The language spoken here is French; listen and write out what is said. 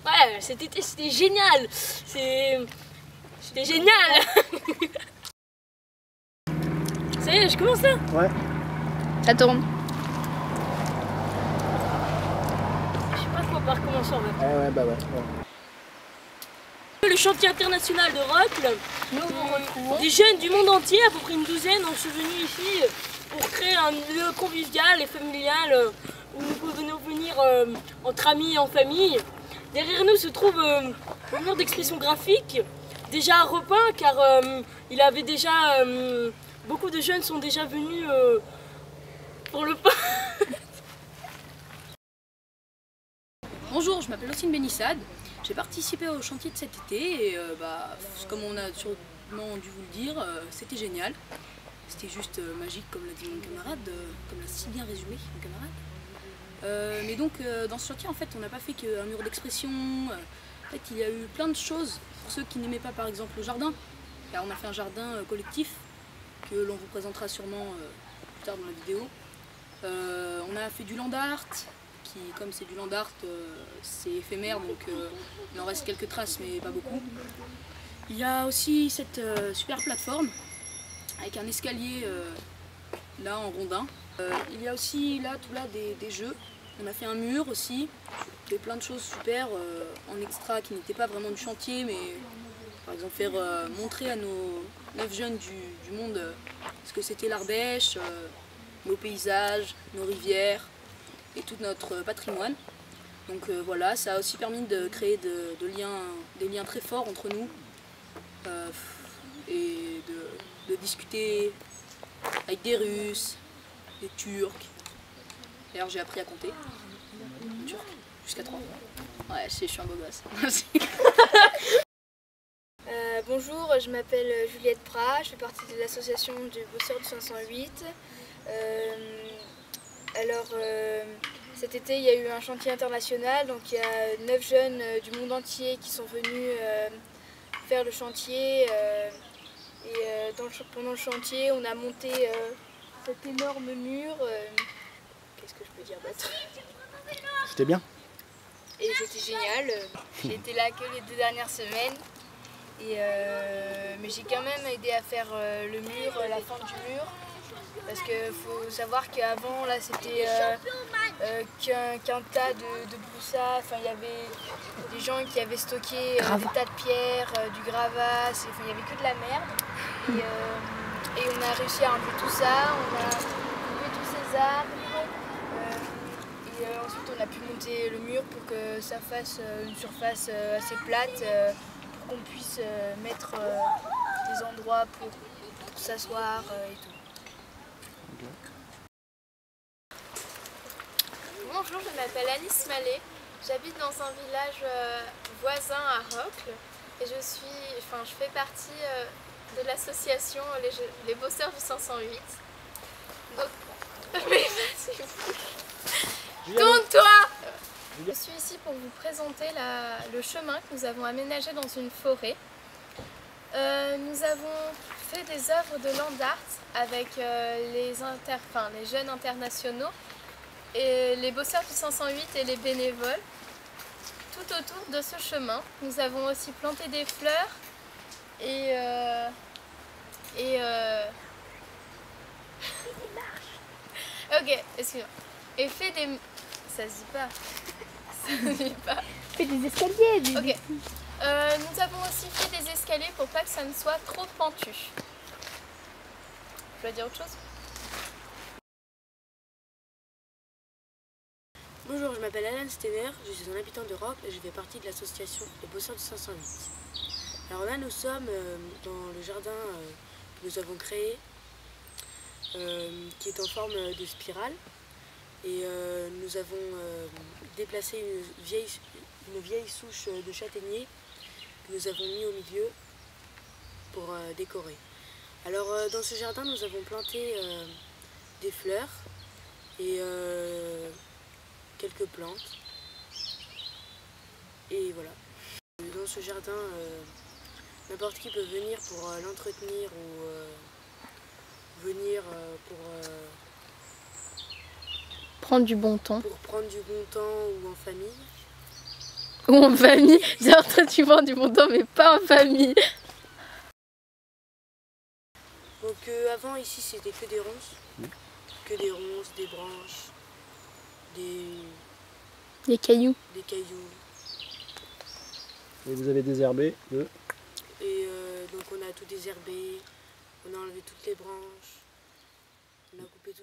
Ouais, cet été c'était génial. C'était génial. Ça y est, je commence là. Ouais. Ça tourne. Je sais pas quoi par commencer en fait. Ouais, bah ouais. Le chantier international de Rocle, des jeunes du monde entier, à peu près une douzaine, ont sont venus ici pour créer un lieu convivial et familial où nous pouvons venir entre amis et en famille. Derrière nous se trouve un mur d'expression graphique, déjà repeint car il avait déjà beaucoup de jeunes sont déjà venus pour le peindre. Bonjour, je m'appelle Ossine Benissade. J'ai participé au chantier de cet été et comme on a sûrement dû vous le dire, c'était génial. C'était juste magique comme l'a dit mon camarade, comme l'a si bien résumé mon camarade. Mais donc dans ce chantier en fait on n'a pas fait qu'un mur d'expression. En fait il y a eu plein de choses pour ceux qui n'aimaient pas par exemple le jardin. Car on a fait un jardin collectif que l'on vous présentera sûrement plus tard dans la vidéo. On a fait du land art. Comme c'est du land art, c'est éphémère, donc il en reste quelques traces, mais pas beaucoup. Il y a aussi cette super plateforme avec un escalier là en rondin. Il y a aussi là tout là des jeux. On a fait un mur aussi, et plein de choses super en extra qui n'étaient pas vraiment du chantier, mais par exemple faire montrer à nos 9 jeunes du monde ce que c'était l'Ardèche, nos paysages, nos rivières et tout notre patrimoine. Donc voilà, ça a aussi permis de créer des liens très forts entre nous et de discuter avec des Russes, des Turcs. D'ailleurs j'ai appris à compter turc jusqu'à 3. Ouais, je suis un beau gosse. Bonjour, je m'appelle Juliette Prat, je fais partie de l'association du Bosseur du 508. Cet été, il y a eu un chantier international, donc il y a 9 jeunes du monde entier qui sont venus faire le chantier. Pendant le chantier, on a monté cet énorme mur. Qu'est-ce que je peux dire d'autre? C'était bien. Et c'était génial. J'ai été là que les 2 dernières semaines. Mais j'ai quand même aidé à faire le mur, la fente du mur. Parce qu'il faut savoir qu'avant, là, c'était qu'un tas de broussard. Enfin, il y avait des gens qui avaient stocké des tas de pierres, du gravat. Enfin, il n'y avait que de la merde. Et on a réussi à enlever tout ça. On a coupé tous ces arbres. Ensuite, on a pu monter le mur pour que ça fasse une surface assez plate. Pour qu'on puisse mettre des endroits pour s'asseoir et tout. Bonjour, je m'appelle Alice Mallet, j'habite dans un village voisin à Rocle et je fais partie de l'association les Bosseurs du 508. Donc, mais vas-y, tourne-toi! Je suis ici pour vous présenter le chemin que nous avons aménagé dans une forêt. Nous avons fait des œuvres de land art avec les jeunes internationaux et les bosseurs du 508 et les bénévoles. Tout autour de ce chemin, nous avons aussi planté des fleurs Ok, excuse-moi. Et fait des... Ça se dit pas. Ça se dit pas. Fais des escaliers. Ok. Nous avons aussi fait des escaliers pour pas que ça ne soit trop pentu. Je dois dire autre chose? Bonjour, je m'appelle Alan Stener, je suis un habitant de Rocle et je fais partie de l'association Les Bosseurs du 508. Alors là, nous sommes dans le jardin que nous avons créé, qui est en forme de spirale. Et nous avons déplacé une vieille souche de châtaignier que nous avons mis au milieu pour décorer. Alors dans ce jardin, nous avons planté des fleurs et quelques plantes. Et voilà. Dans ce jardin, n'importe qui peut venir pour l'entretenir ou venir pour Prendre du bon temps. Pour prendre du bon temps ou en famille. Ou en famille. Genre toi tu vends du bon temps mais pas en famille. Donc avant ici c'était que des ronces. Que des ronces, des branches, Des cailloux. des cailloux. Et vous avez désherbé le... Et donc on a tout désherbé, on a enlevé toutes les branches, on a coupé tout.